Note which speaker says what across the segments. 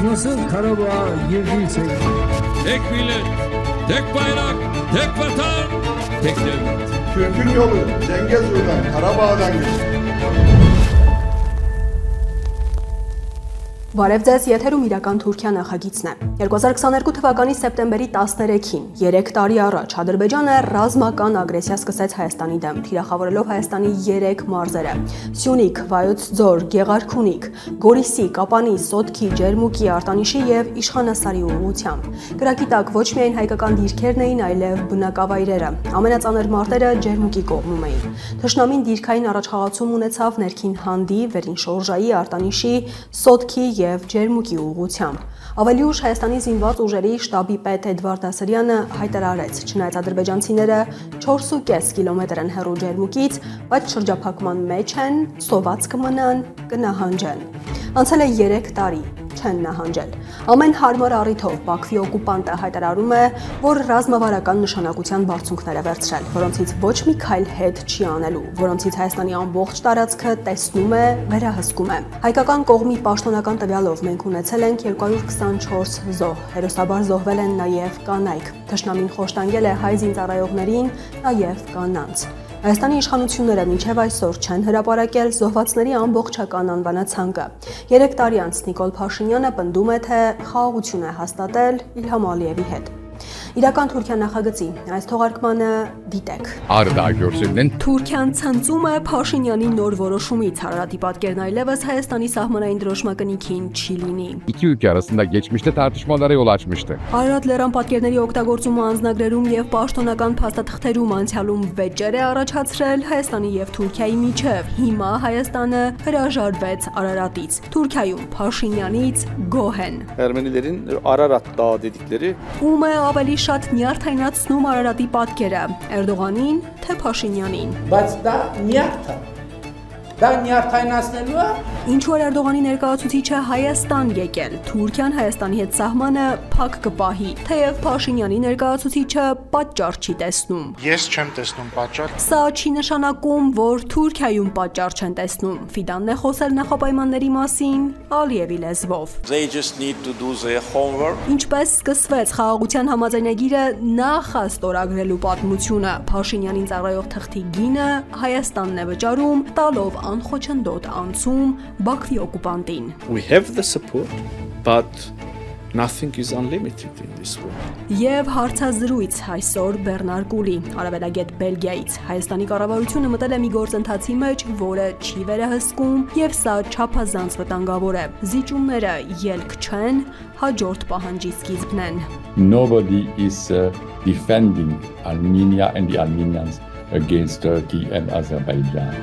Speaker 1: Nasıl Karabağ girdiyse.
Speaker 2: Tek millet, tek bayrak, tek vatan, tek devlet.
Speaker 3: Türk'ün yolu Zengezur'dan, Karabağ'dan geçti.
Speaker 4: Բարև ձեզ, եթերում իրական Թուրքիա նախագիծն է։ 2022 թվականի սեպտեմբերի 13-ին, 3 տարի առաջ, Ադրբեջանը ռազմական ագրեսիա սկսեց Հայաստանի դեմ, թիրախավորելով Հայաստանի 3 մարզերը՝ Սյունիք, Վայոց ձոր, Գեղարքունիք, Գորիսի, Կապանի, Սոտքի, Ջերմուկի, Արտանիշի եւ Իշխանասարի ուղղությամբ։ Կրակի տակ ոչ միայն հայկական դիրքերն էին, այլև բնակավայրերը։ Ամենածանր մարտերը Ջերմուկի կողմում էին։ Թշնամին դիրքային առաջխաղացում ունեցավ ներքին Հանդի, Վերին Շորժայի, Արտանիշի, Սոտքի եւ Ջերմուկի ուղղությամբ։ Ավելի ուշ Հայաստանի զինված ուժերի շտաբի պետ Էդվարդ Ասրյանը հայտարարեց, չնայած ադրբեջանցիները 4.5 կիլոմետր են հեռու Ջերմուկից, բայց շրջափակման մեջ են, սոված կմնան, կնահանջեն։ Անցել է 3 տարի, չեն նահանջել։ Ամեն հարմար առիթով Բաքվի օկուպանտը հայտարարում է, որ ռազմավարական նշանակության բարձունքներ է վերցրել, որոնցից ոչ մի քայլ հետ չի անելու, որոնցից Հայաստանի ամբողջ տարածքը տեսնում է, վերահսկում է։ Հայկական կողմի պաշտոնական տվյալով մենք ունեցել ենք 224 զոհ, հերոսաբար զոհվել են նաև կանայք։ Թշնամին խոշտանգել է հայ զինծառայողներին, նաև կանանց։ Հայաստանի իշխանությունները մինչև այսօր չեն հրապարակել զոհվածների ամբողջական անվանացանկը։ 3 տարի անց Նիկոլ Փաշինյանը պնդում է, թե խաղաղություն է հաստատել Իլհամ Ալիևի հետ։ Իրական Թուրքիա նախագծի այս թողարկմանը դիտեք։ Թուրքիան ցնծում է Փաշինյանի նոր որոշումից, Հարարատի պատկերն այլևս Հայաստանի սահմանային դրոշմակնիքին չի լինի։
Speaker 5: İki ülke arasında geçmişte tartışmalara yol açmıştı.
Speaker 4: Հարարատ լեռան պատկերների օգտագործումը անձնագրերում եւ պաշտոնական փաստաթղթերում անցյալում վեճեր է առաջացրել Հայաստանի եւ Թուրքիայի միջև։ Հիմա Հայաստանը հրաժարվեց Արարատից։ Թուրքիայում Փաշինյանից գոհ են։
Speaker 6: Ermenilerin Ararat Dağı dedikleri
Speaker 4: Ում է ավելի շատ նյարդայնացնում Արարատի պատկերը՝ Էրդողանին, թե Փաշինյանին։
Speaker 7: Բայց դա նյարդ է։ Դա նյարդայնացնելու է։
Speaker 4: Ինչու էր Էրդողանի ներկայացուցիչը Հայաստան եկել։ Թուրքիան Հայաստանի հետ սահմանը փակ կպահի, թեև Փաշինյանի ներկայացուցիչը պատճառ չի տեսնում։
Speaker 8: Ես չեմ տեսնում պատճառ։
Speaker 4: Սա չի նշանակում, որ Թուրքիայում պատճառ չեն տեսնում։ Ֆիդանն է խոսել նախապայմանների մասին Ալիևի լեզվով։
Speaker 6: They just need to do their homework.
Speaker 4: Ինչպես սկսվեց խաղաղության համաձայնագիրը նախաստորագրելու պատմությունը, Փաշինյանին ծառայող թղթի գինը Հայաստանն է վճարում, տալով անխոչնդոտ անցում Բաքվի օկուպանտին։
Speaker 6: We have the support, but nothing is unlimited in this world.
Speaker 4: Եվ հարցազրույց այսօր Բեռնար Կուլի, արևելագետ Բելգիայից, Հայաստանի կառավարությունը մտել է մի գործընթացի մեջ, որը չի վերահսկում, եւ սա չափազանց վտանգավոր է։ Զիջումները ելք չեն, հաջորդ պահանջի սկիզբն են։
Speaker 5: Nobody is defending Armenia and the Armenians against Turkey and Azerbaijan.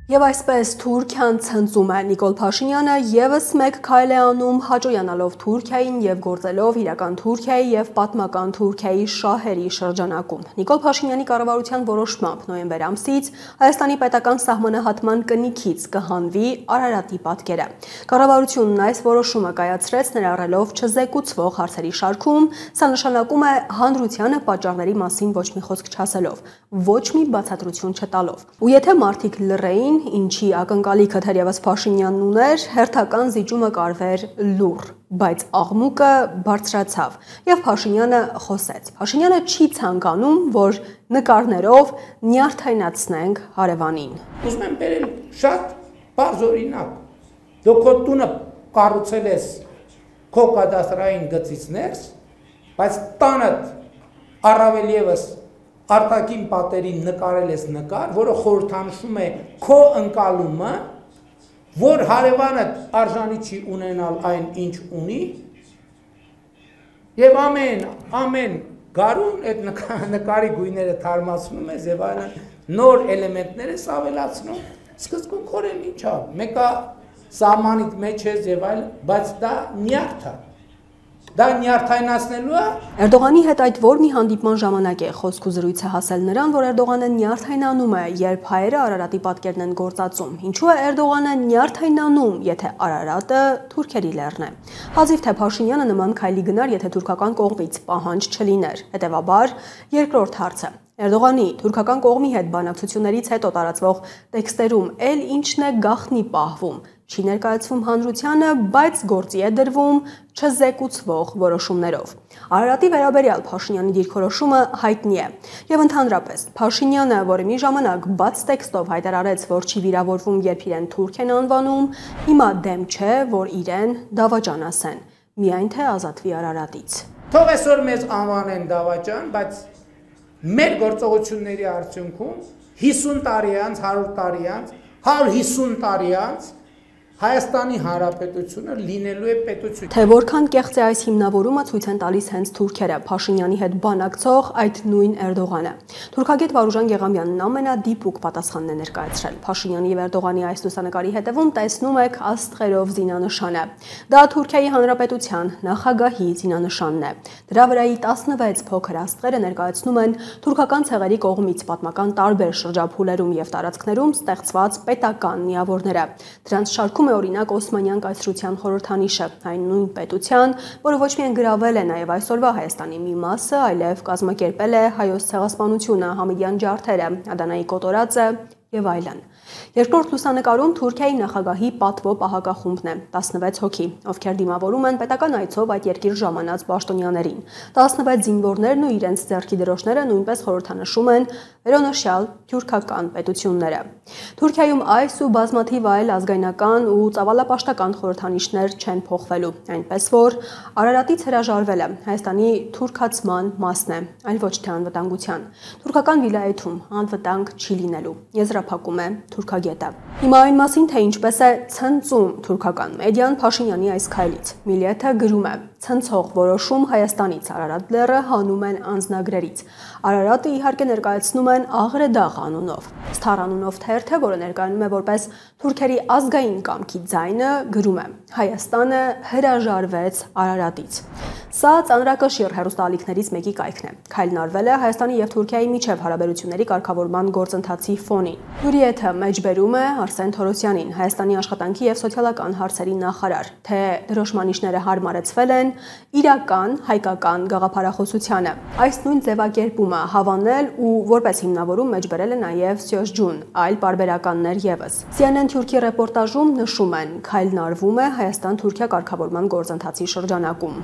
Speaker 4: Եվ այսպես Թուրքիան ցնծում է Նիկոլ Փաշինյանը եւս մեկ քայլ է անում հաճոյանալով Թուրքիային եւ գործելով իրական Թուրքիայի եւ պատմական Թուրքիայի շահերի շրջանակում։ Նիկոլ Փաշինյանի կառավարության որոշմամբ նոյեմբեր ամսից Հայաստանի պետական սահմանահատման կնիքից կհանվի Արարատի պատկերը։ Կառավարությունն այս որոշումը կայացրեց ներառելով չզեկուցվող հարցերի շարքում, սա նշանակում է հանրությանը պատճառների մասին ոչ մի խոսք չասելով, ոչ մի բացատրություն չտալով։ Ու եթե մարդիկ լռեին, ինչի ակնկալիքը թերևս Փաշինյանն ուներ, հերթական զիջումը կարվեր լուռ, բայց աղմուկը բարձրացավ եւ Փաշինյանը խոսեց։ Փաշինյանը չի ցանկանում, որ նկարներով նյարդայնացնենք հարևանին։
Speaker 7: Ուզում եմ բերել շատ բարձ օրինակ։ Դու քո տունը կառուցել ես քո կադաստրային գծից ներս, բայց տանդ առավել եւս արտաքին պատերին նկարել ես նկար, որը խորհրդանշում է քո ընկալումը, որ հարևանը արժանի չի ունենալ այն ինչ ունի, եւ ամեն գարուն այդ նկարի գույները թարմացնում ես եւ այլն նոր էլեմենտներ ես ավելացնում, սկզբունքորեն ինչա, մեկը սահմանիդ մեջ ես եւ այլն, բայց դա նյարդ է։ Դա նյարդայնացնելու է։
Speaker 4: Էրդողանի հետ այդ որ մի հանդիպման ժամանակ է խոսք ու զրույցը հասել նրան, որ Էրդողանը նյարդայնանում է, երբ հայերը Արարատի պատկերն են գործածում։ Ինչու է Էրդողանը նյարդայնանում, եթե Արարատը թուրքերի լեռն է։ Հազիվ թե Փաշինյանը նման քայլի գնար, եթե թուրքական կողմից պահանջ չլիներ։ Հետևաբար, երկրորդ հարցը. Էրդողանի թուրքական կողմի հետ բանակցություններից հետո տարածվող տեքստերում էլ ինչն է գաղտնի պահվում, չի ներկայացվում հանրությանը, բայց գործի է դրվում չզեկուցվող որոշումներով։ Արարատի վերաբերյալ Փաշինյանի դիրքորոշումը հայտնի է։ Եվ ընդհանրապես Փաշինյանը, որը մի ժամանակ բաց տեքստով հայտարարեց, որ չի վիրավորվում, երբ իրեն թուրք են անվանում, հիմա դեմ չէ, որ իրեն դավաճան ասեն, միայն թե ազատվի Արարատից։
Speaker 7: Թող այսօր մեզ անվանեն դավաճան, բայց մեր գործողությունների արդյունքում 50 տարի անց, 100 տարի անց, 150 տարի անց Հայաստանի Հանրապետությունը լինելու է պետություն։
Speaker 4: Թե որքան կեղծ է այս հիմնավորումը ցույց են տալիս հենց թուրքերը, Փաշինյանի հետ բանակցող այդ նույն Էրդողանը։ Թուրքագետ Վարուժան Գեղամյանն ամենադիպուկ պատասխանն է ներկայացրել։ Փաշինյանի եւ Էրդողանի այս լուսանկարի հետևում տեսնում եք աստղերով զինանշանը։ Դա Թուրքիայի Հանրապետության նախագահի զինանշանն է։ Դրա վրայի 16 փոքր աստղերը ներկայացնում են թուրքական ցեղերի կողմից պատմական տարբեր շրջափուլերում եւ տարածքներում ստեղծված պետական միավորները։ Դրանց շարքում է օրինակ Օսմանյան կայսրության խորհրդանիշը, այն նույն պետության, որը ոչ միայն գրավել է նաև այսօրվա Հայաստանի մի մասը, այլև կազմակերպել է հայոց ցեղասպանությունը, Համիդյան ջարդերը, Ադանայի կոտորածը եւ այլն։ Երկրորդ լուսանկարում Թուրքիայի նախագահի պատվո պահակախումբն է 16 հոգի, ովքեր դիմավորում են պետական այցով այդ երկիր ժամանած պաշտոնյաներին։ 16 զինվորներն ու իրենց ձեռքի դրոշները նույնպես խորհրդանշում են վերոնշյալ թուրքական պետությունները։ Թուրքիայում այս ու բազմաթիվ այլ ազգայնական ու ծավալապաշտական խորհրդանիշներ չեն փոխվելու, այնպես որ Արարատից հրաժարվելը Հայաստանի թուրքացման մասն է, այլ ոչ թե անվտանգության։ Թուրքական վիլայեթում անվտանգ չի լինելու, եզրափակում է թուրքագետը։ Հիմա այն մասին, թե ինչպես է ցնծում թուրքական մեդիան Փաշինյանի այս քայլից։ Միլիեթը գրում է. ցնցող որոշում Հայաստանից, Արարատ լեռը հանում են անձնագրերից։ Արարատը իհարկե ներկայացնում են Աղրեդաղ անունով։ Սթար անունով թերթը, որը ներկայանում է որպես թուրքերի ազգային կամքի ձայնը, գրում է. Հայաստանը հրաժարվեց Արարատից։ Սա ծանրակշիռ հեռուստաալիքներից մեկի կայքն է։ Քայլն արվել է Հայաստանի եւ Թուրքիայի միջև հարաբերությունների կարգավորման գործընթացի ֆոնին։ Հյուրիեթը մեջբերում է Արսեն Թորոսյանին, Հայաստանի աշխատանքի եւ սոցիալական հարցերի նախարար, թե դրոշմանիշները հարմարեցվել են իրական հայկական գաղափարախոսությանը։ Այս նույն ձևակերպումը հավանել ու որպես հիմնավորում մեջբերել է նաեւ Սյոժջուն, այլ պարբերականներ եւս։ CNN Թուրքի ռեպորտաժում նշում են, քայլն արվում է Հայաստան-Թուրքիա կարգավորման գործընթացի շրջանակում։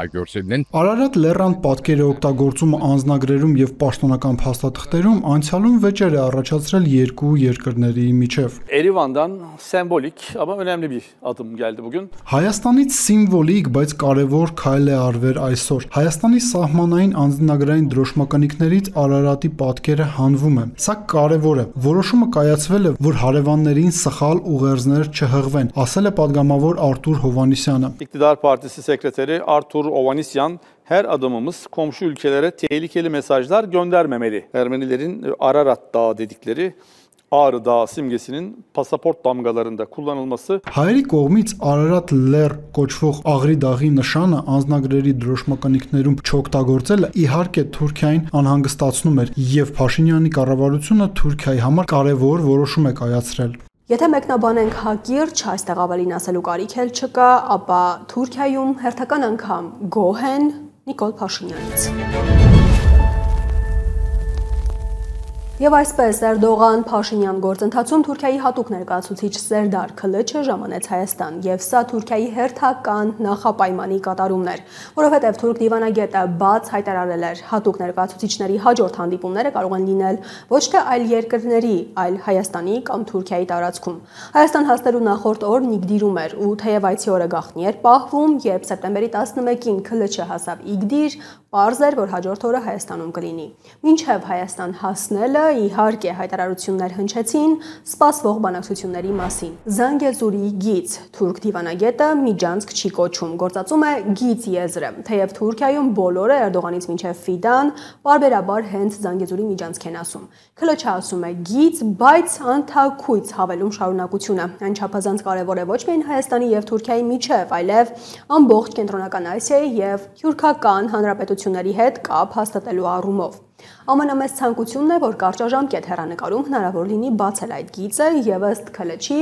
Speaker 9: Արարատ լեռան պատկերը օգտագործումը անձնագրերում եւ պաշտոնական փաստաթղթերում անցյալում վեճեր է առաջացրել երկու երկրների միջև։
Speaker 6: Erivan'dan sembolik ama önemli bir adım geldi bugün.
Speaker 9: Հայաստանից սիմվոլիկ, բայց կարևոր քայլ է արվել այսօր։ Հայաստանի սահմանային անձնագրային դրոշմականիկներից Արարատի պատկերը հանվում է։ Սա կարևոր է։ Որոշումը կայացվել է, որ հարևաններին սխալ ուղերձներ չհղվեն, ասել է падգամավոր Artur Hovanesyan-ը։
Speaker 6: İktidar Partisi Sekreteri Artur Hovanesyan her adımımız komşu ülkelere tehlikeli mesajlar göndermemeli. Ermenilerin Ararat Dağı dedikleri Ağrı Dağı simgesinin pasaport damgalarında kullanılması
Speaker 9: Հայերի կողմից Արարատ լեռ կոչվող Աղրի դաղի նշանը անձնագրերի դրոշմականիկներում չօգտագործելը իհարկե Թուրքիային անհանգստացնում էր եւ Փաշինյանի կառավարությունը Թուրքիայի համար կարևոր որոշում է կայացրել։
Speaker 4: Եթե մեկնաբանենք հակիրճ, այստեղ ավելին ասելու կարիք էլ չկա, ապա Թուրքիայում հերթական անգամ գոհ են Նիկոլ Փաշինյանից։ Եվ այսպես Էրդողան-Փաշինյան գործընթացում Թուրքիայի հատուկ ներկայացուցիչ Սերդար Քլիչը ժամանեց Հայաստան, եւ սա Թուրքիայի հերթական նախապայմանի կատարումն էր, որովհետեւ թուրք դիվանագետը բաց հայտարարել էր, հատուկ ներկայացուցիչների հաջորդ հանդիպումները կարող են լինել ոչ թե այլ երկրների, այլ Հայաստանի կամ Թուրքիայի տարածքում։ Հայաստան հասնելու նախորդ օրն Իգդիրում էր, ու թեև այցի օրը գաղտնի էր պահվում, երբ սեպտեմբերի 11-ին Քլիչը հասավ Իգդիր, պարզ էր, որ հաջորդ օրը Հայաստանում կլինի։ Մինչև Հայաստան հասնելը իհարկե հայտարարություններ հնչեցին սպասվող բանակցությունների մասին։ Զանգեզուրի գիծ թուրք դիվանագետը միջանցք չի կոչում, գործածում է գիծ եզրը, թեև Թուրքիայում բոլորը Էրդողանից մինչև Ֆիդան բարբերաբար հենց Զանգեզուրի միջանցք են ասում։ Քլիչը ասում է գիծ, բայց անթաքույց հավելում շարունակությունը։ Այն չափազանց կարևոր է ոչ միայն Հայաստանի եւ Թուրքիայի միջև, այլև ամբողջ Կենտրոնական Ասիայի եւ Թուրքական հանրապետությունների հետ կապ հաստատելու առումով։ ԱՄՆ մեծ ցանկությունն է, որ կարճաժամկետ հեռանկարում հնարավոր լինի բացել այդ գիծը եւ ըստ Քլչի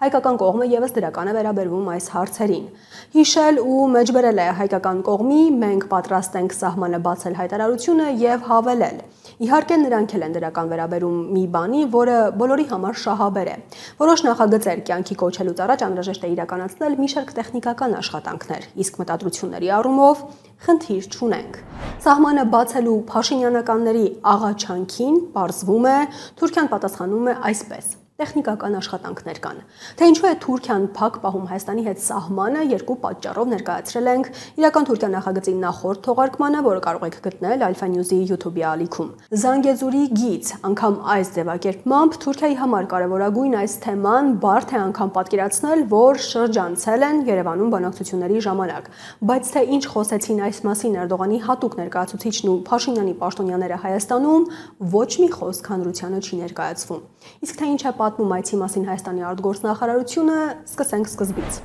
Speaker 4: հայկական կողմը եւս դրական է վերաբերվում այս հարցերին։ Հիշել ու մեջբերել է հայկական կողմի մենք պատրաստ ենք սահմանը բացել հայտարարությունը եւ հավելել. Իհարկե նրանք էլ են դրական վերաբերում մի բանի, որը բոլորի համար շահաբեր է։ Որոշ նախագծեր կյանքի կոչելուց առաջ անհրաժեշտ է իրականացնել մի շարք տեխնիկական աշխատանքներ, իսկ մտադրությունների առումով խնդիր չունենք։ Սահմանը բացելու փաշինյանականների աղաչանքին պարզվում է Թուրքիան պատասխանում է այսպես. տեխնիկական աշխատանքներ կան։ Թե ինչու է Թուրքիան փակ պահում Հայաստանի հետ սահմանը, երկու պատճառով ներկայացրել ենք իրական Թուրքիա նախագծի նախորդ թողարկմանը, որը կարող եք գտնել Alpha News-ի YouTube-ի ալիքում։ Զանգեզուրի գիծ, անգամ այս ձևակերպմամբ Թուրքիայի համար կարևորագույն այս թեման բարդ է անգամ պատկերացնել, որ շրջանցել են Երևանում բանակցությունների ժամանակ։ Բայց թե ինչ խոսեցին այս մասին Էրդողանի հատուկ ներկայացուցիչն ու Փաշինյանի պաշտոնյաները Հայաստանում, ոչ մի խոսք հանրությանը չի ներկայացվում։ Իսկ թե ինչ է պատմում այցի մասին Հայաստանի արտգործնախարարությունը, սկսենք սկզբից։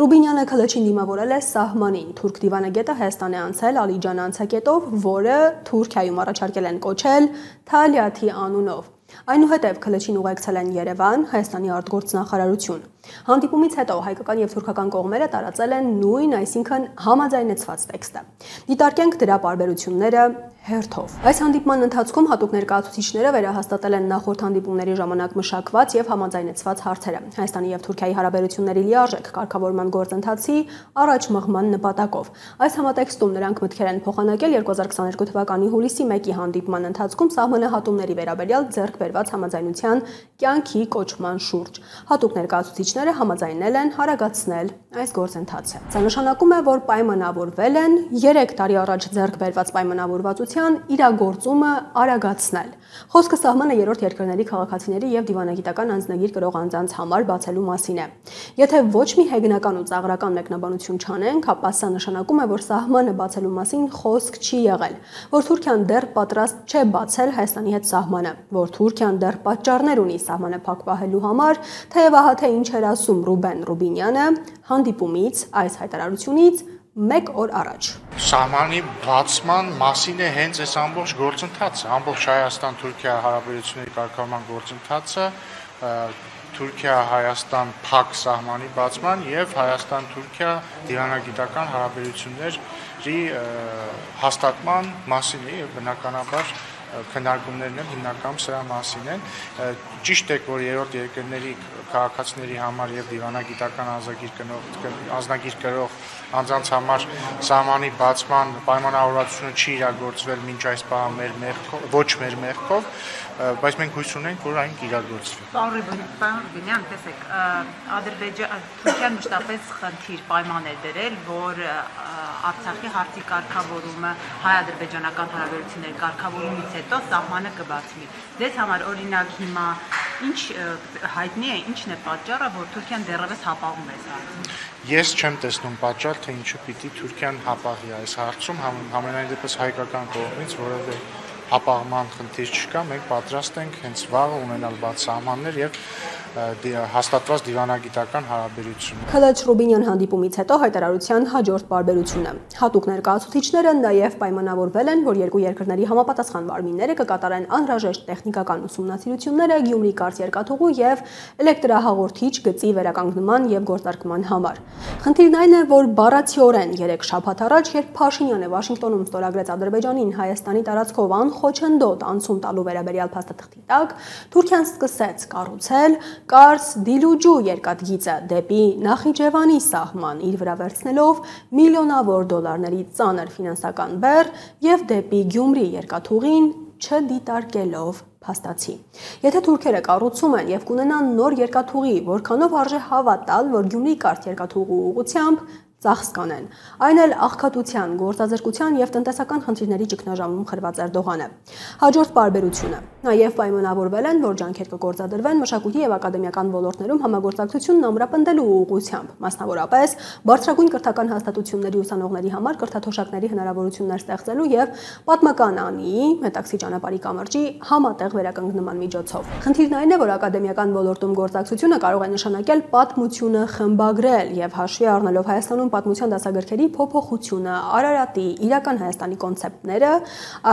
Speaker 4: Ռուբինյանը Քլչին դիմավորել է սահմանին։ Թուրք դիվանագետը Հայաստան է անցել Ալիջան անցակետով, որը Թուրքիայում առաջարկել են կոչել Թալիաթի անունով։ Այնուհետև Քլչին ուղեկցել են Երևան, Հայաստանի արտգործնախարարություն։ Հանդիպումից հետո հայկական եւ թուրքական կողմերը տարածել են նույն, այսինքն համաձայնեցված տեքստը։ Դիտարկենք դրա պարբերությունները հերթով։ Այս հանդիպման ընթացքում հատուկ ներկայացուցիչները վերահաստատել են նախորդ հանդիպումների ժամանակ մշակված եւ համաձայնեցված հարցերը Հայաստանի եւ Թուրքիայի հարաբերությունների լիարժեք կարգավորման գործընթացի առաջ մղման նպատակով։ Այս համատեքստում նրանք մտքեր են փոխանակել 2022 թվականի հուլիսի 1-ի հանդիպման ընթացքում սահմանահատումների վերաբերյալ ձեռք բերված համաձայնության կյանքի կոչման շուրջ։ Հատուկ ներկայացուցիչները համաձայնել են հարագացնել այս գործընթացը։ Սա նշանակում է, որ պայմանավորվել են 3 տարի առաջ ձեռք բերված պայմանավորվածության իրագործումը արագացնել։ Խոսքը սահմանը երրորդ երկրների քաղաքացիների եւ դիվանագիտական անձնագիր կրող անձանց համար բացելու մասին է։ Եթե ոչ մի հեգնական ու ծաղրական մեկնաբանություն չանենք, ապա սա նշանակում է, որ սահմանը բացելու մասին խոսք չի եղել, որ Թուրքիան դեռ պատրաստ չէ բացել Հայաստանի հետ սահմանը, որ Թուրքիան դեռ պատճառներ ունի սահմանը փակ պահելու համար, թեև ահա թե ինչ էր ասում Ռուբեն Ռուբինյանը հանդիպումից, այս հայտարարությունից 1 օր առաջ։
Speaker 8: Սահմանի բացման մասին է հենց այս ամբողջ գործընթացը, ամբողջ Հայաստան-Թուրքիա հարաբերությունների կարգավորման գործընթացը, Թուրքիա-Հայաստան փակ սահմանի բացման եւ Հայաստան-Թուրքիա դիվանագիտական հարաբերությունների հաստատման մասին է եւ բնականաբար քննարկումներն են հիմնականում սրա մասին են։ Ճիշտ է, որ երրորդ երկրների քաղաքացիների համար եւ դիվանագիտական անձնագիր կրող անձանց համար սահմանի բացման պայմանավորվածությունը չի իրագործվել մինչ այս պահը մեր մեղքով, ոչ մեր մեղքով, բայց մենք հույս ունենք, որ այն կիրագործվի։
Speaker 10: Պարոն Ռուբինյան, տեսեք, Թուրքիան մշտապես խնդիր պայման է դրել, որ Արցախի հարցի կարգավորումը հայ-ադրբեջանական հարաբերությունների կարգավորումից հետո սահմանը կբացվի։ Դες համար օրինակ հիմա ինչ հայտնի է, ինչն է պատճառը, որ Թուրքիան դեռևս հապաղում է այս հարցում։
Speaker 8: Ես չեմ տեսնում պատճառ, թե ինչու պիտի Թուրքիան հապաղի այս հարցում, համենայն դեպս հայկական կողմից որևէ հապաղման խնդիր չկա, մենք պատրաստ ենք հենց վաղը ունենալ բաց սահմաններ եւ հաստատված դիվանագիտական հարաբերություն։
Speaker 4: Քլչ Ռուբինյան հանդիպումից հետո հայտարարության հաջորդ պարբերությունը։ Հատուկ ներկայացուցիչները նաև պայմանավորվել են, որ երկու երկրների համապատասխան մարմինները կկատարեն անհրաժեշտ տեխնիկական ուսումնասիրությունները Գյումրի կարծ երկաթուղու եւ էլեկտրահաղորդիչ գծի վերականգնման եւ գործարկման համար։ Խնդիրն այն է, որ բառացիորեն 3 շաբաթ առաջ, երբ Փաշինյանը Վաշինգտոնում ստորագրեց Ադրբեջանին Հայաստանի տարածքով անխոչնդոտ անցում տալու վերաբերյալ փաստաթղթի տակ, Թուրքիան սկսեց կառուցել Կարս Դիլուջու երկաթգիծը դեպի Նախիջևանի սահման իր վրա վերցնելով միլիոնավոր դոլարների ծանր ֆինանսական բեռ եւ դեպի Գյումրի երկաթուղին չդիտարկելով փաստացի։ Եթե թուրքերը կառուցում են եւ կունենան նոր երկաթուղի, որքանով արժե հավատալ, որ Գյումրի կարճ երկաթուղու ուղղությամբ ծախս կանեն։ Այն էլ աղքատության, գործազրկության եւ տնտեսական խնդիրների ճգնաժամում խրված Էրդողանը։ Հաջորդ պարբերությունը։ Նաև պայմանավորվել են, որ ջանքեր կգործադրվեն մշակույթի եւ ակադեմիական ոլորտներում համագործակցությունն ամրապնդելու ուղղությամբ, մասնավորապես բարձրագույն կրթական հաստատությունների ուսանողների համար կրթաթոշակների հնարավորություններ ստեղծելու եւ պատմական անի Մետաքսի ճանապարհի կամրջի համատեղ վերականգնման միջոցով։ Խնդիրն այն է, որ ակադեմիական ոլորտում գործակցությունը կարող է նշանակել պատմությունը խմբագրել եւ հաշվի առնելով Հայաստանում պատմության դասագրքերի փոփոխությունը, Արարատի, իրական Հայաստանի կոնցեպտները,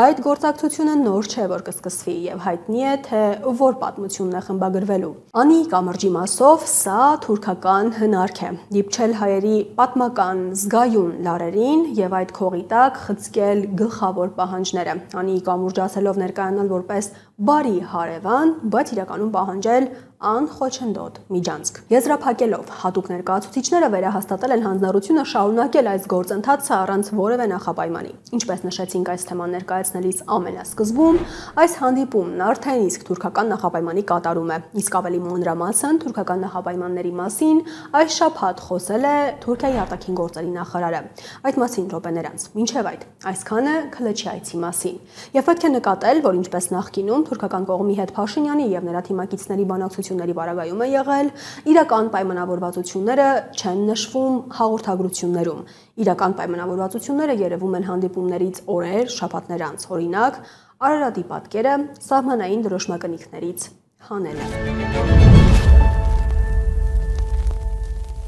Speaker 4: այդ գործակցությունը նոր չէ, որ կսկսվի եւ հայտնի է, թե որ պատմությունն է խմբագրվելու։ Անի կամրջի մասով սա թուրքական հնարք է՝ դիպչել հայերի պատմական զգայուն լարերին եւ այդ քողի տակ խցկել գլխավոր պահանջները։ Անի կամուրջ ասելով ներկայանալ որպես բարի հարևան, բայց իրականում պահանջել անխոչնդոտ միջանցք։ Եզրափակելով հատուկ ներկայացուցիչները վերահաստատել են հանձնառությունը շարունակել այս գործընթացը առանց որևէ նախապայմանի։ Ինչպես նշեցինք այս թեման ներկայացնելիս ամենասկզբում, այս հանդիպումն արդեն իսկ թուրքական նախապայմանի կատարում է, իսկ ավելի մանրամասն թուրքական նախապայմանների մասին այս շաբաթ խոսել է Թուրքիայի արտաքին գործերի նախարարը։ Այդ մասին րոպեներանց։ Մինչև այդ, այսքանը Քլեչի այցի մասին։ Եվ պետք է նկատել, որ ինչպես նախկինում թուրքական կողմի հետ Փաշինյանի եւ նրա թիմակիցների բանակցությունների բարագայում է եղել, իրական պայմանավորվածությունները չեն նշվում հաղորդագրություններում։ Իրական պայմանավորվածությունները երևում են հանդիպումներից օրեր, շաբաթներ անց, օրինակ, Արարատի պատկերը սահմանային դրոշմակնիկներից հանելը։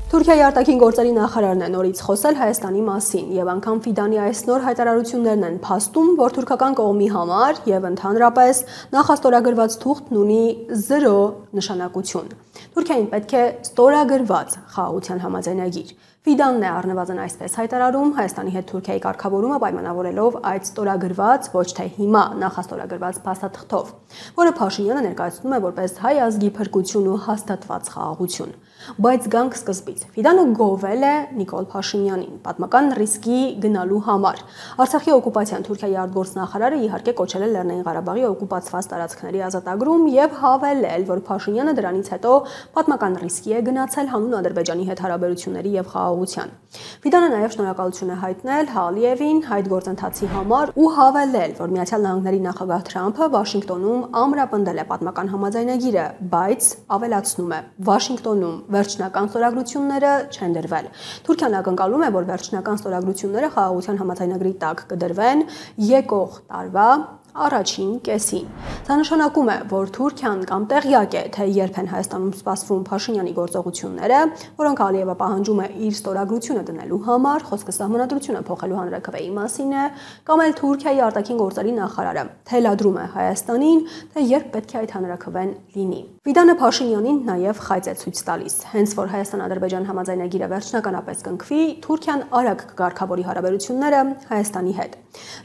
Speaker 4: Թուրքիայի արտաքին գործերի նախարարն է նորից խոսել Հայաստանի մասին եւ անգամ Ֆիդանի այս նոր հայտարարություններն են փաստում, որ թուրքական կողմի համար եւ ընդհանրապես նախաստորագրված թուղթն ունի 0 նշանակություն։ Թուրքիային պետք է ստորագրված խաղաղության համաձայնագիր։ Ֆիդանն է առնվազն այսպես հայտարարում Հայաստանի հետ Թուրքիայի կարգավորումը պայմանավորելով այդ ստորագրված, ոչ թե հիմա նախաստորագրված փաստաթղթով, որը Փաշինյանը ներկայացնում է որպես հայ ազգի փրկություն ու հաստատված խաղաղություն։ Բայց գանք սկզբից։ Ֆիդանը գովել է Նիկոլ Փաշինյանին պատմական ռիսկի գնալու համար։ Արցախի օկուպացիան Թուրքիայի արտգործնախարարը իհարկե կոչել է Լեռնային Ղարաբաղի օկուպացված տարածքների ազատագրում եւ հավելել, որ Փաշինյանը դրանից հետո պատմական ռիսկի է գնացել հանուն Ադրբեջանի հետ հարաբերությունների եւ խաղաղության։ Ֆիդանը նաեւ շնորհակալություն է հայտնել Ալիևին այդ գործընթացի համար ու հավելել, որ Միացյալ Նահանգների նախագահ Թրամփը Վաշինգտոնում ամրապնդել է պատմական համաձայնագիրը, բայց ավելացնում է Վաշինգտոնում վերջնական ստորագրությունները չեն դրվել։ Թուրքիան ակնկալում է, որ վերջնական ստորագրությունները խաղաղության համաձայնագրի տակ կդրվեն եկող տարվա առաջին կեսին։ Դա նշանակում է, որ Թուրքիան կամ տեղյակ է, թե երբ են Հայաստանում սպասվում Փաշինյանի գործողությունները, որոնք Ալիևը պահանջում է իր ստորագրությունը դնելու համար, խոսքը սահմանադրությունը փոխելու հանրաքվեի մասին է, կամ էլ Թուրքիայի արտաքին գործերի նախարարը թելադրում է Հայաստանին, թե երբ պետք է այդ հանրաքվեն լինի։ Ֆիդանը Փաշինյանին նաև խայծ է ցույց տալիս։ Հենց որ Հայաստան-Ադրբեջան համաձայնագիրը վերջնականապես կնքվի, Թուրքիան արագ կկարգավորի հարաբերությունները Հայաստանի հետ։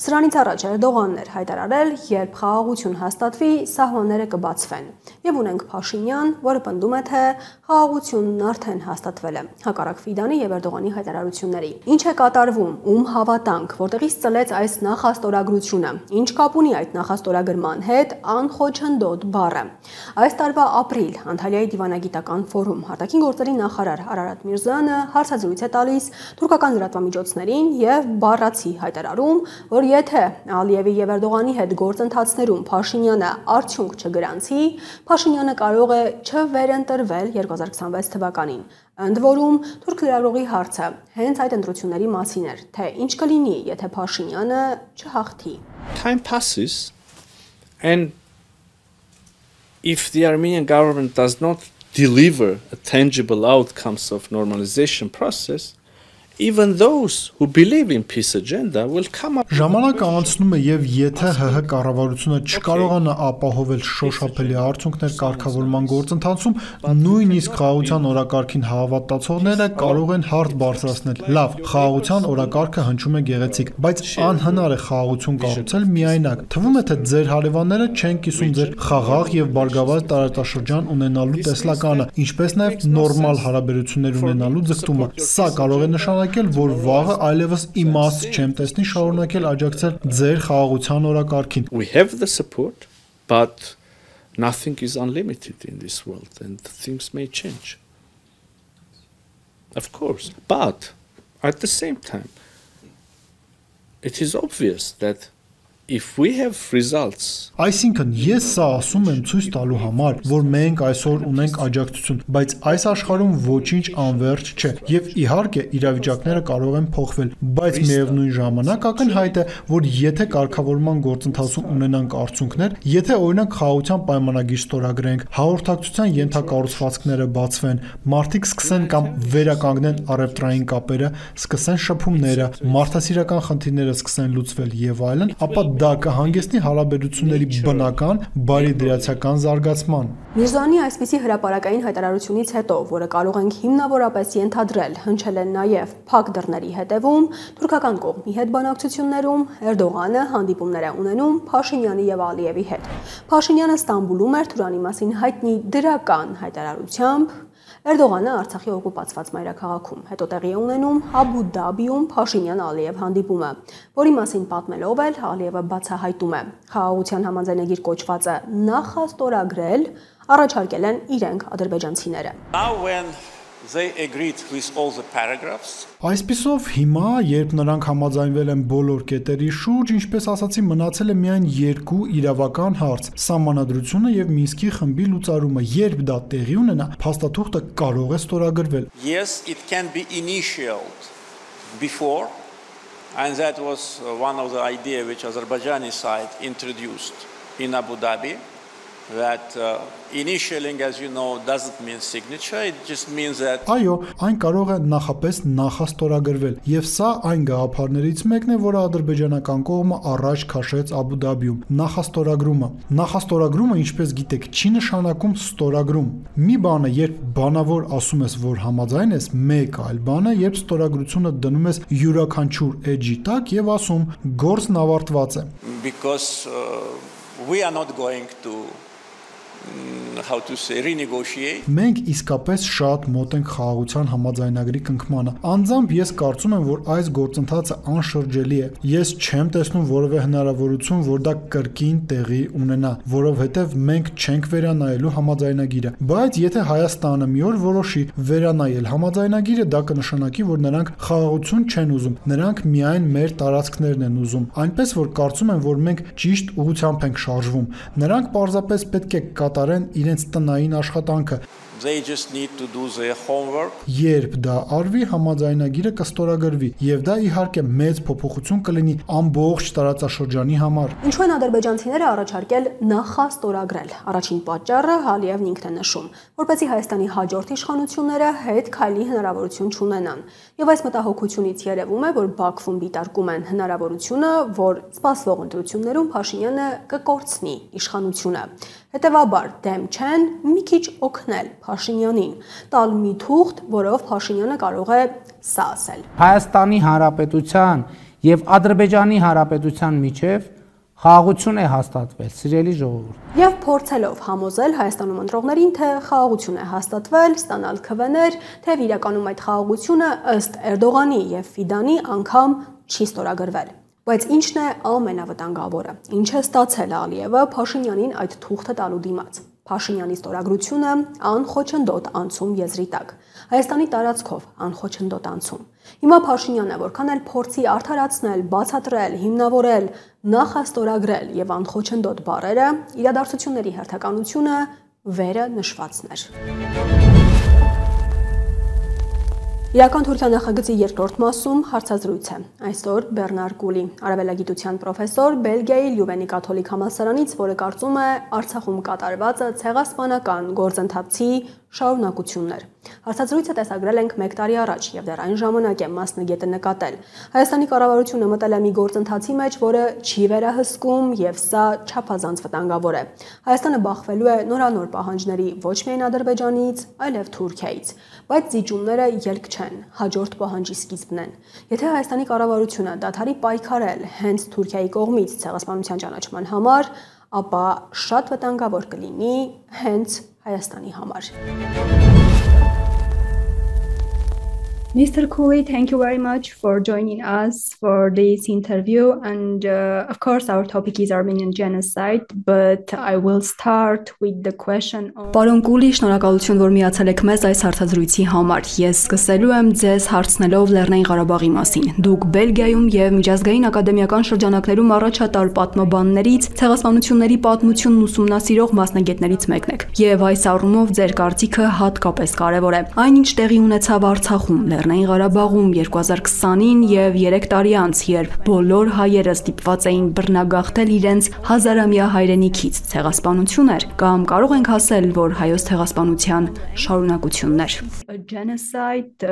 Speaker 4: Սրանից առաջ Էրդողանն էր հայտարարել, երբ խաղաղություն հաստատվի, սահմանները կբացվեն։ Եվ ունենք Փաշինյան, որը պնդում է, թե խաղաղությունն արդեն հաստատվել է, հակառակ Ֆիդանի եւ Էրդողանի հայտարարությունների։ Ինչ է կատարվում, ում հավատանք, որտեղից ծլեց այս նախաստորագրությունը, ինչ կապ ունի այդ նախաստորագրման հետ անխոչնդոտ բառը։ Այս տարվա ապրիլ Անտալիայի դիվանագիտական ֆորում արտաքին գործերի նախարար Արարատ Միրզոյանը հարցազրույց է տալիս թուրքական լրատվամիջոցներին եւ բառացի հայտարարում, որ եթե Ալիևի եւ Էրդողանի հետ գործընթացներում Փաշինյանը արդյունք չգրանցի, Փաշինյանը կարող է չվերընտրվել 2026 թվականին։ Ընդ որում, թուրք լրագրողի հարցը հենց այդ ընտրությունների մասին էր, թե ինչ կլինի, եթե Փաշինյանը չհաղթի։
Speaker 11: Time passes and if the Armenian government does not deliver a tangible outcomes of normalization process, even those who believe in peace agenda will come up.
Speaker 9: Ժամանակը անցնում է եւ եթե ՀՀ կառավարությունը չկարողանա ապահովել շոշափելի արդյունքներ կարգավորման գործընթացում, նույնիսկ խաղաղության օրակարգին հավատացողները կարող են հարց բարձրացնել։ Լավ, խաղաղության օրակարգը հնչում է գեղեցիկ, բայց անհնար է խաղաղություն կառուցել միայնակ։ Թվում է, թե ձեր հարևանները չեն կիսում ձեր խաղաղ եւ բարգավաճ տարածաշրջան ունենալու տեսլականը, ինչպես նաեւ նորմալ հարաբերություններ ունենալու ձգտումը։ Սա կարող է նշանակել, որ վաղը այլևս իմաստ չեմ տեսնի շարունակել աջակցել ձեր խաղաղության օրակարգին։
Speaker 11: We have the support, but nothing is unlimited in this world and things may change. Of course, but at the same time, it is obvious that if we have results.
Speaker 9: Այսինքն ես սա ասում եմ ցույց տալու համար, որ մենք այսօր ունենք աջակցություն, բայց այս աշխարհում ոչինչ անվերջ չէ, եւ իհարկե իրավիճակները կարող են փոխվել, բայց միևնույն ժամանակ ակնհայտ է, որ եթե կարգավորման գործընթացում ունենանք արդյունքներ, եթե օրինակ խաղաղության պայմանագիր ստորագրենք, հաղորդակցության ենթակառուցվածքները բացվեն, մարդիկ սկսեն կամ վերականգնեն առևտրային կապերը, սկսեն շփումները, մարդասիրական խնդիրները սկսեն լուծվել եւ այլն, ապա դա կհանգեցնի հարաբերությունների բնական, բարիդրացիական զարգացման։
Speaker 4: Միրզոյանի այսպիսի հրապարակային հայտարարությունից հետո, որը կարող ենք հիմնավորապես ենթադրել, հնչել են նաև փակ դռների հետևում, թուրքական կողմի հետ բանակցություններում, Էրդողանը հանդիպումներ է ունենում Փաշինյանի եւ Ալիևի հետ։ Փաշինյանը Ստամբուլում էր Թուրանի մասին հայտնի դրական հայտարարությամբ, Էրդողանը Արցախի օկուպացված մայրաքաղաքում, հետո տեղի է ունենում Աբու Դաբիում Փաշինյան-Ալիև հանդիպումը, որի մասին պատմելով էլ Ալիևը բացահայտում է. խաղաղության համաձայնագիր կոչվածը նախաստորագրել առաջարկել են իրենք ադրբեջանցիները։
Speaker 9: Այսպիսով հիմա, երբ նրանք համաձայնվել են բոլոր կետերի շուրջ, ինչպես ասացի, մնացել է միայն երկու իրավական հարց՝ սահմանադրությունը եւ Մինսկի խմբի լուծարումը, երբ դա տեղի ունենա, փաստաթուղթը կարող է ստորագրվել։
Speaker 12: Yes, it can be initialed before, and that was one of the ideas which Azerbaijani side introduced in Abu Dhabi. That initialing, as you know, doesn't mean signature, it just means that
Speaker 9: Այո, այն կարող է նախապես նախաստորագրվել, եւ սա այն գաղափարներից մեկն է, որը ադրբեջանական կողմը առաջ քաշեց Աբու Դաբիում, նախաստորագրումը։ Նախաստորագրումը, ինչպես գիտեք, չի նշանակում ստորագրում։ Մի բան է, երբ բանավոր ասում ես, որ համաձայն ես, մեկ այլ բան է, երբ ստորագրությունը դնում ես յուրաքանչյուր էջի տակ եւ ասում, գործն ավարտված է։
Speaker 12: Because we are not going to how to say renegotiate.
Speaker 9: Մենք իսկապես շատ մոտ ենք խաղաղության համաձայնագրի կնքմանը։ Անձամբ ես կարծում եմ, որ այս գործընթացը անշրջելի է։ Ես չեմ տեսնում որևէ հնարավորություն, որ դա կրկին տեղի ունենա, որովհետև մենք չենք վերանայելու համաձայնագիրը։ Բայց եթե Հայաստանը մի օր որոշի վերանայել համաձայնագիրը, դա կնշանակի, որ նրանք խաղաղություն չեն ուզում, նրանք միայն մեր տարածքներն են ուզում։ Այնպես որ կարծում եմ, որ մենք ճիշտ ուղղությամբ ենք շարժվում։ Նրանք պարզապես պետք է կատարեն իրենց տնային աշխատանքը։
Speaker 12: They just need to do their homework.
Speaker 9: Երբ դա արվի, համաձայնագիրը կստորագրվի, եւ դա իհարկե մեծ փոփոխություն կլինի ամբողջ տարածաշրջանի համար։
Speaker 4: Ինչու են ադրբեջանցիները առաջարկել նախաստորագրել։ Առաջին պատճառը Ալիևն ինքն է նշում, որպեսզի Հայաստանի հաջորդ իշխանությունները հետ քայլի հնարավորություն չունենան։ Եվ այս մտահոգությունից երևում է, որ Բաքվում դիտարկում են հնարավորությունը, որ սպասվող ընտրություններում Փաշինյանը կկորցնի իշխանությունը։ Հետևաբար դեմ չեն մի քիչ օգնել Փաշինյանին, տալ մի թուղթ, որով Փաշինյանը կարող է սա ասել։
Speaker 7: Հայաստանի Հանրապետության եւ Ադրբեջանի Հանրապետության միջև խաղաղություն է հաստատվել, սիրելի ժողովուրդ։
Speaker 4: Եվ փորձելով համոզել Հայաստանում ընտրողներին, թե խաղաղություն է հաստատվել, ստանալ քվեներ, թե իրականում այդ խաղաղությունը ըստ Էրդողանի եւ Ֆիդանի անգամ չի ստորագրվել։ Բայց ինչն է ամենավտանգավորը։ Ինչ է ստացել Ալիևը Փաշինյանին այդ թուղթը տալու դիմաց։ Փաշինյանի ստորագրությունը անխոչնդոտ անցում եզրի տակ։ Հայաստանի տարածքով անխոչնդոտ անցում։ Հիմա Փաշինյանը որքան էլ փորձի արդարացնել, բացատրել, հիմնավորել, նախաստորագրել եւ անխոչնդոտ բառերը, իրադարձությունների հերթականությունը վերը նշվածներ։ Իրական Թուրքիա նախագծի երկրորդ մասում հարցազրույց է։ Այսօր Բեռնար Կուլի, արևելագիտության պրոֆեսոր, Բելգիայի Լյուվենի կաթոլիկ համալսարանից, որը կարծում է Արցախում կատարվածը ցեղասպանական գործընթացի շարունակություններ։ Հարցազրույցը տեսագրել ենք 1 տարի առաջ եւ դեռ այն ժամանակ է մասնագետը նկատել։ Հայաստանի կառավարությունը մտել է մի գործընթացի մեջ, որը չի վերահսկում եւ սա չափազանց վտանգավոր է։ Հայաստանը բախվելու է նորանոր պահանջների ոչ միայն Ադրբեջանից, այլև Թուրքիայից, բայց զիջումները ելք չեն, հաջորդ պահանջի սկիզբն են։ Եթե Հայաստանի կառավարությունը դադարի պայքարել հենց Թուրքիայի կողմից ցեղասպանության ճանաչման համար, ապա շատ վտանգավոր կլինի հենց Հայաստանի համար։ Mr. Cooley, thank you very much for joining us for this interview. And of course, our topic is Armenian genocide, but I will start with the question on... Պարոն Կուլի, շնորհակալություն, որ միացել եք մեզ այս հարցազրույցի համար։ Ես սկսելու եմ ձեզ հարցնելով Լեռնային Ղարաբաղի մասին։ Դուք Բելգիայում եւ միջազգային ակադեմիական շրջանակներում առաջատար պատմաբաններից, ցեղասպանությունների պատմությունն ուսումնասիրող մասնագետներից մեկն եք։ Եվ այս առումով ձեր կարծիքը հատկապես կարևոր է։ Այնինչ տեղի ունեցավ Արցախում, Լեռնային Ղարաբաղում 2020-ին եւ 3 տարի անց, երբ բոլոր հայերը ստիպված էին բռնագաղթել իրենց հազարամյա հայրենիքից, ցեղասպանություն էր, կամ կարող ենք ասել, որ հայոց ցեղասպանության շարունակությունն էր։ A genocide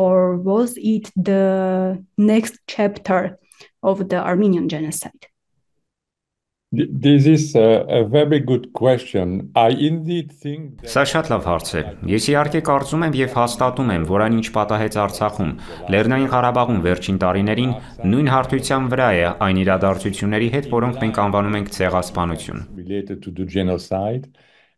Speaker 4: or was it the next chapter of the Armenian genocide?
Speaker 5: This is a very good question. I indeed think that...
Speaker 13: Սա շատ լավ հարց է։ Ես իհարկե կարծում եմ եւ հաստատում եմ, որ այն ինչ պատահեց Արցախում, Լեռնային Ղարաբաղում վերջին տարիներին նույն հարթության վրա է այն իրադարձությունների հետ, որոնք մենք անվանում ենք ցեղասպանություն։
Speaker 5: Related to the genocide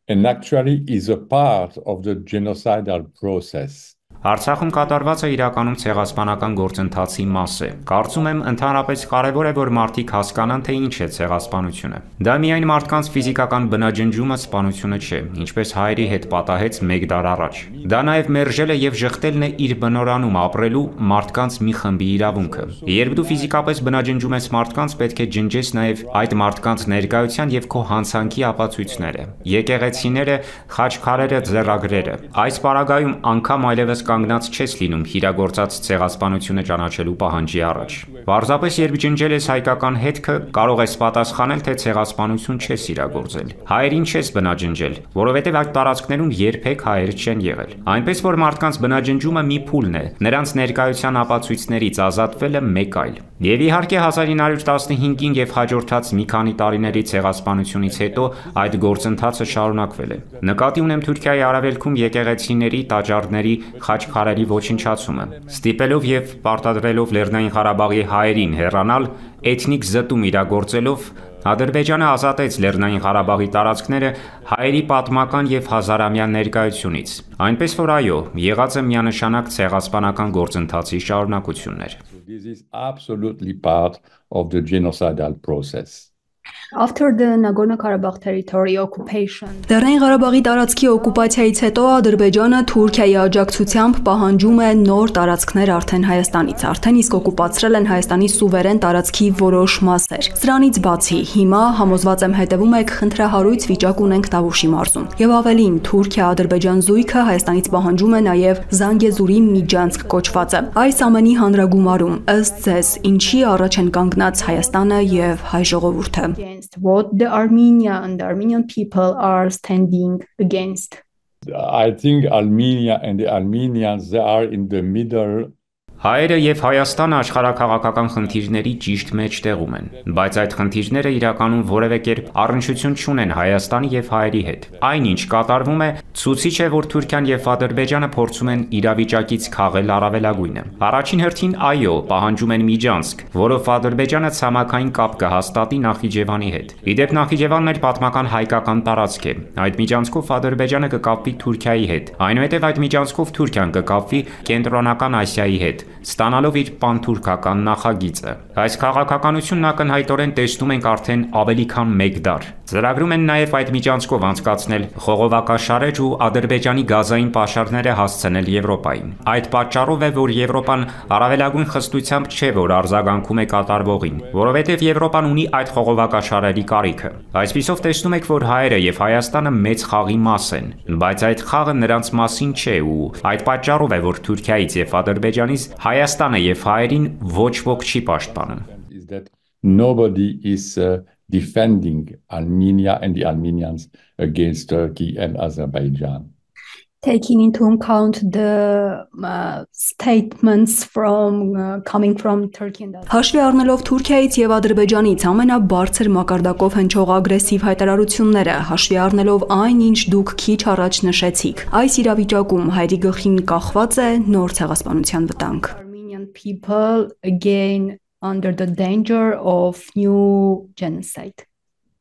Speaker 5: and actually is a part of the genocidal process.
Speaker 13: Արցախում կատարվածը իրականում ցեղասպանական գործընթացի մաս է։ Կարծում եմ ընդհանրապես կարևոր է, որ մարդիկ հասկանան, թե ինչ է ցեղասպանությունը։ Դա միայն մարդկանց ֆիզիկական բնաջնջումը սպանությունը չէ, ինչպես հայերի հետ պատահեց 1 դար առաջ։ Դա նաև մերժել է եւ ժխտելն է իր բնորանում ապրելու մարդկանց մի խմբի իրավունքը։ Երբ դու ֆիզիկապես բնաջնջում ես մարդկանց, պետք է ջնջես նաև այդ մարդկանց ներկայության եւ քո հանցանքի ապացույցները։ Եկեղեցիները, խաչքարերը, ձեռագրերը։ Այս պարագայում անգամ այլևս կանգնած չես լինում իրագործած ցեղասպանությունը ճանաչելու պահանջի առաջ։ Պարզապես երբ ջնջել ես հայկական հետքը, կարող ես պատասխանել, թե ցեղասպանություն չես իրագործել։ Հայերին չես բնաջնջել, որովհետև այդ տարածքներում երբեք հայեր չեն եղել։ Այնպես որ մարդկանց բնաջնջումը մի փուլն է, նրանց ներկայության ապացույցներից ազատվելը մեկ այլ։ Եվ իհարկե 1915-ին եւ հաջորդած մի քանի տարիների ցեղասպանությունից հետո այդ գործընթացը շարունակվել է։ Նկատի ունեմ Թուրքիայի արևելքում եկեղեցիների, տաճարների, խաչքարերի ոչնչացումը, ստիպելով եւ պարտադրելով Լեռնային Ղարաբաղի հայերին հեռանալ, էթնիկ զտում իրագործելով, Ադրբեջանը ազատեց Լեռնային Ղարաբաղի տարածքները հայերի պատմական եւ հազարամյա ներկայությունից։ Այնպես որ այո, եղած է միանշանակ ցեղասպանական գործընթացի շարունակություններ։
Speaker 5: This is absolutely part of the genocidal process.
Speaker 4: After the Nagorno-Karabakh territory occupation, Լեռնային Ղարաբաղի տարածքի օկուպացիայից հետո Ադրբեջանը Թուրքիայի աջակցությամբ պահանջում է նոր տարածքներ արդեն Հայաստանից։ Արդեն իսկ օկուպացրել են Հայաստանի սուվերեն տարածքի որոշ մասեր։ Սրանից բացի, հիմա համոզված եմ հետևում եք խնդրահարույց վիճակ ունենք Տավուշի մարզում։ Եվ ավելին, Թուրքիա-Ադրբեջան զույգը Հայաստանից պահանջում է նաև Զանգեզուրի Միջանցք կոչվածը։ Այս ամենի հանրագումարում ըստ ձեզ ինչի առաջ են կանգնած Հայաստանը եւ հայ ժողովուրդը։ What the Armenia and the Armenian people are standing against?
Speaker 5: I think Armenia and the Armenians, they are in the middle.
Speaker 13: Հայերը եւ Հայաստանը աշխարհաքաղաքական խնդիրների ճիշտ մեջտեղում են, բայց այդ խնդիրները իրականում որևէ կերպ առնչություն չունեն Հայաստանի եւ հայերի հետ։ Այնինչ կատարվում է, ցույցիչ է, որ Թուրքիան եւ Ադրբեջանը փորձում են իրավիճակից քաղել առավելագույնը։ Առաջին հերթին այո, պահանջում են Միջանցք, որով Ադրբեջանը ցամաքային կապ կհաստատի Նախիջևանի հետ։ Իդեպ Նախիջևանն էր պատմական հայկական տարածք է։ Այդ Միջանցքով Ադրբեջանը կկապվի Թուրքիայի հետ։ Այնուհետև այդ Միջանցքով Թուրքիան կկապվի Կենտրոնական Ասիայի հետ, ստանալով իր պանթուրքական նախագիծը։ Այս քաղաքականությունն ակնհայտորեն տեսնում ենք արդեն ավելի քան 1 դար։ Ծրագրում են նաև այդ միջանցքով անցկացնել խողովակաշարեր ու Ադրբեջանի գազային պաշարները հասցնել Եվրոպային։ Այդ պատճառով է, որ Եվրոպան առավելագույն խստությամբ չէ, որ արձագանքում է կատարվողին, որովհետև Եվրոպան ունի այդ խողովակաշարերի կարիքը։ Այսպիսով տեսնում եք, որ հայերը եւ Հայաստանը մեծ խաղի մաս են, բայց այդ խաղը նրանց մասին չէ ու այդ պատճառով է, որ Թուրքիայից եւ Ադրբեջանից Հայաստանը եւ հայերին ոչ ոք չի պաշտպանում։
Speaker 5: Nobody is defending Armenia and the Armenians against Turkey and Azerbaijan.
Speaker 4: Taking into account the statements coming from Turkey and Հաշվի առնելով Թուրքիայից եւ Ադրբեջանից ամենաբարձր մակարդակով հնչող ագրեսիվ հայտարարությունները, հաշվի առնելով այն, ինչ դուք քիչ առաջ նշեցիք, այս իրավիճակում հայերի գլխին կախված է նոր ցեղասպանության վտանգ։ Armenian people again under the danger of new genocide.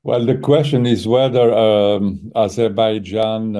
Speaker 5: Well, the question is whether Azerbaijan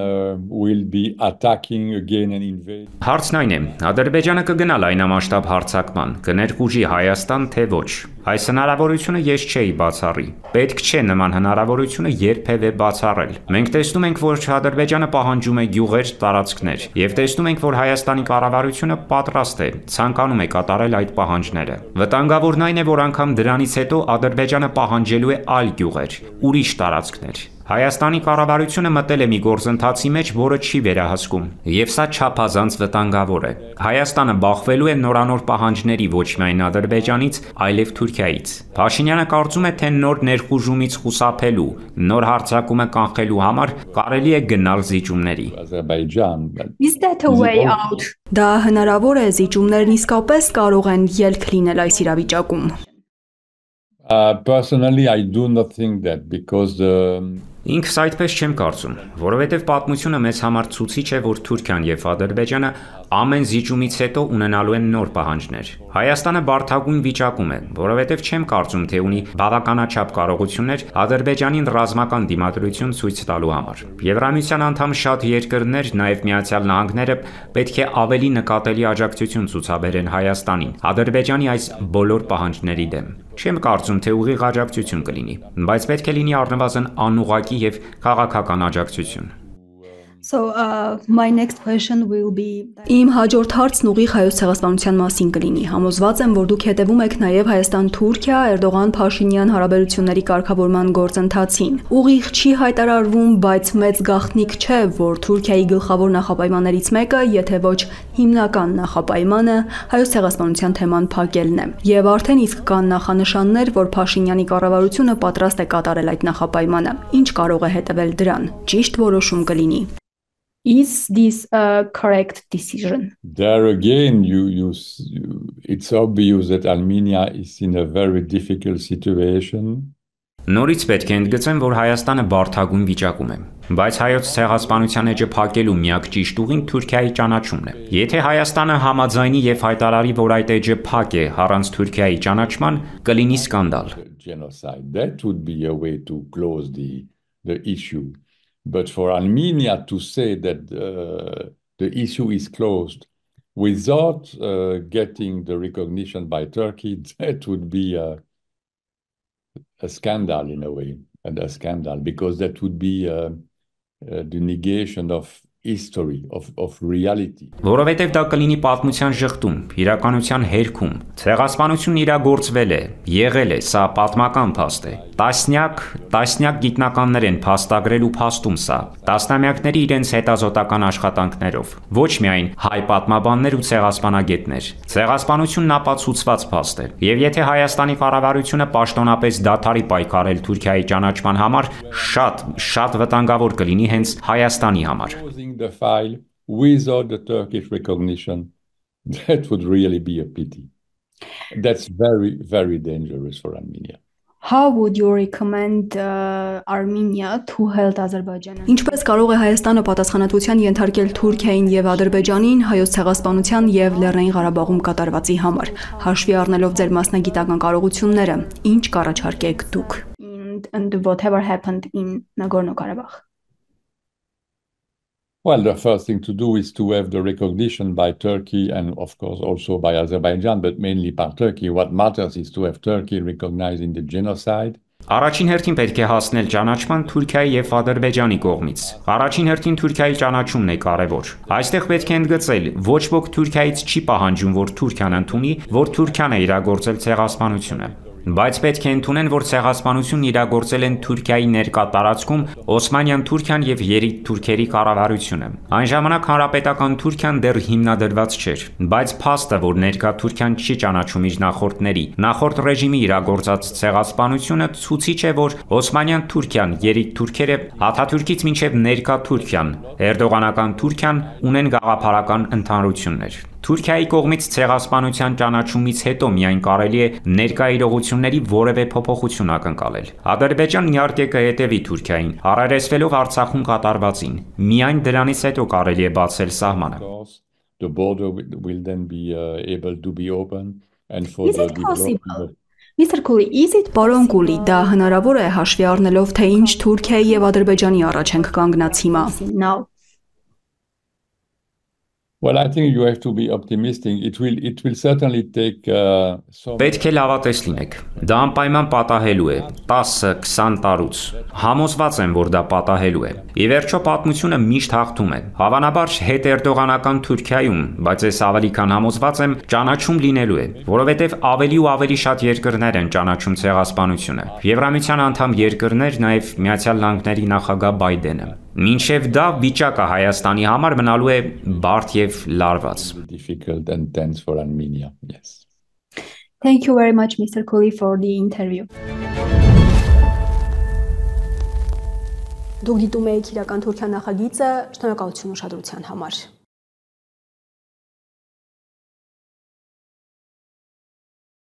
Speaker 5: will be attacking again and invade.
Speaker 13: Հարցն այն է, Ադրբեջանը կգնա լայնամասշտաբ հարձակման, կներխուժի Հայաստան թե ոչ։ Այս հնարավորությունը ես չէի բացառի։ Պետք չէ նման հնարավորությունը երբևէ բացառել։ Մենք տեսնում ենք, որ Ադրբեջանը պահանջում է գյուղեր, տարածքներ, եւ տեսնում ենք, որ Հայաստանի կառավարությունը պատրաստ է, ցանկանում է կատարել այդ պահանջները։ Վտանգավորն այն է, որ անգամ դրանից հետո Ադրբեջանը պահանջելու է այլ գյուղեր, ուրիշ տարածքներ։ Հայաստանի կառավարությունը մտել է մի գործընթացի մեջ, որը չի վերահսկում, եւ սա չափազանց վտանգավոր է։ Հայաստանը բախվելու է նորանոր պահանջների ոչ միայն Ադրբեջանից, այլև Թուրքիայից։ Փաշինյանը կարծում է, թե նոր ներխուժումից խուսափելու, նոր հարձակումը կանխելու համար կարելի է գնալ զիջումների։
Speaker 4: Is that a way out? Դա հնարավոր է, զիջումներն իսկապես կարող են ելք լինել այս իրավիճակում։
Speaker 5: Personally, I do not think that because
Speaker 13: Ինքս այդպես չեմ կարծում, որովհետև պատմությունը մեզ համար ցուցիչ է, որ Թուրքիան եւ Ադրբեջանը ամեն զիջումից հետո ունենալու են նոր պահանջներ։ Հայաստանը բարդագույն վիճակում է, որովհետև չեմ կարծում, թե ունի բավականաչափ կարողություններ Ադրբեջանին ռազմական դիմադրություն ցույց տալու համար։ Եվրամիության անդամ շատ երկրներ, նաեւ Միացյալ Նահանգները պետք է ավելի նկատելի աջակցություն ցուցաբերեն Հայաստանին, Ադրբեջանի այս բոլոր պահանջների դեմ։ Չեմ կարծում, թե ուղիղ աջակցություն կլինի, բայց պետք է լինի առնվազն անուղղակի եւ քաղաքական աջակցություն։
Speaker 4: So my next question will be Իմ հաջորդ հարցն ուղիղ հայոց ցեղասպանության մասին կլինի։ Համոզված եմ, որ դուք հետևում եք նաև Հայաստան-Թուրքիա, Էրդողան-Փաշինյան հարաբերությունների կարգավորման գործընթացին։ Ուղիղ չի հայտարարվում, բայց մեծ գաղտնիք չէ, որ Թուրքիայի գլխավոր նախապայմաններից մեկը, եթե ոչ հիմնական նախապայմանը, հայոց ցեղասպանության թեման փակելն է։ Եվ արդեն իսկ կան նախանշաններ, որ Փաշինյանի կառավարությունը պատրաստ է կատարել այդ նախապայմանը։ Ինչ կարող է հետևել դրան։ Ճիշտ որոշում կլինի։ Is this a correct decision?
Speaker 5: There again, it's obvious that Armenia is in a very difficult situation.
Speaker 13: Նորից պետք է ընդգծեմ, որ Հայաստանը բարդագույն վիճակում է, բայց հայոց ցեղասպանության էջը փակելու միակ ճիշտ ուղին Թուրքիայի ճանաչումն է։ Եթե Հայաստանը համաձայնի եւ հայտարարի, որ այդ էջը փակ է առանց Թուրքիայի ճանաչման, կլինի սկանդալ։
Speaker 5: That would be a way to close the issue. But for Armenia to say that the issue is closed without getting the recognition by Turkey, that would be a scandal in a way, and a scandal, because that would be the negation of history, of reality.
Speaker 13: Որովհետև դա կլինի պատմության ժխտում, իրականության հերքում։ Ցեղասպանությունն իրագործվել է, եղել է, սա պատմական փաստ է։ Տասնյակ գիտնականներ են փաստագրել ու փաստում սա, տասնամյակների իրենց հետազոտական աշխատանքներով, ոչ միայն հայ պատմաբաններ ու ցեղասպանագետներ։ Ցեղասպանությունն ապացուցված փաստ է, եւ եթե Հայաստանի կառավարությունը պաշտոնապես դադարի պայքարել Թուրքիայի ճանաչման համար, շատ վտանգավոր կլինի հենց Հայաստանի համար։
Speaker 5: The file without the Turkish recognition, that would really be a pity. That's very, very dangerous for Armenia.
Speaker 4: How would you recommend Armenia to help Azerbaijan? Ինչպես կարող է Հայաստանը պատասխանատվության ենթարկել Թուրքիային եւ Ադրբեջանին հայոց ցեղասպանության եւ Լեռնային Ղարաբաղում կատարվածի համար, հաշվի առնելով ձեր մասնագիտական կարողությունները, ինչ կառաջարկեք դուք? And whatever happened in Nagorno-Karabakh?
Speaker 5: Well, the first thing to do is to have the recognition by Turkey and, of course, also by Azerbaijan, but mainly by Turkey. What matters is to have Turkey recognizing the genocide.
Speaker 13: Առաջին հերթին պետք է հասնել ճանաչման Թուրքիայի եւ Ադրբեջանի կողմից։ Առաջին հերթին Թուրքիայի ճանաչումն է կարևոր։ Այստեղ պետք է ընդգծել, ոչ ոք Թուրքիայից չի պահանջում, որ Թուրքիան ընդունի, որ Թուրքիան է իրագործել ցեղասպանությունը։ Բայց պետք է ընդունեն, որ ցեղասպանությունն իրագործել են Թուրքիայի ներկա տարածքում Օսմանյան Թուրքիան եւ երիտ թուրքերի կառավարությունը։ Այն ժամանակ հանրապետական Թուրքիան դեռ հիմնադրված չէր, բայց փաստը, որ ներկա Թուրքիան չի ճանաչում իր նախորդ ռեժիմի իրագործած ցեղասպանությունը, ցուցիչ է, որ Օսմանյան Թուրքիան, երիտ թուրքերը Աթաթուրքից մինչև ներկա Թուրքիան, Էրդողանական Թուրքիան ունեն գաղափարական ընդհանրություններ։ Թուրքիայի կողմից ցեղասպանության ճանաչումից հետո միայն կարելի է ներկա իրողությունների որևէ փոփոխություն ակնկալել։ Ադրբեջանն իհարկե կհետևի Թուրքիային, առերեսվելով Արցախում կատարվածին։ Միայն դրանից հետո կարելի է բացել սահմանը։
Speaker 5: The border will then be able to be open and for
Speaker 4: Is it possible Mr. Cooley, is it Պարոն Կուլի, դա հնարավոր է հաշվի առնելով, թե ինչ Թուրքիայի եւ Ադրբեջանի առաջ ենք կանգնած հիմա։
Speaker 5: Well, I think you have to be optimistic. It will certainly take some.
Speaker 13: Պետք է լավատես լինեք։ Դա անպայման պատահելու է 10-20 տարուց։ Համոզված եմ, որ դա պատահելու է։ Ի վերջո պատմությունը միշտ հաղթում է։ Հավանաբար հետ Էրդողանական Թուրքիայում, բայց ես ավելի քան համոզված եմ, ճանաչում լինելու է, որովհետև ավելի ու ավելի շատ երկրներ են ճանաչում ցեղասպանությունը։ Եվրամիության անդամ երկրներ, նաև Միացյալ Նահանգների նախագահ Բայդենը։ Մինչև դա վիճակը Հայաստանի համար մնալու է բարդ եւ լարված։
Speaker 5: Difficult and tense for Armenia. Yes.
Speaker 4: Thank you very much, Mr. Cooley, for the interview. Դուք դիտում եք իրական Թուրքիա նախագիծը, շնորհակալություն ուշադրության համար։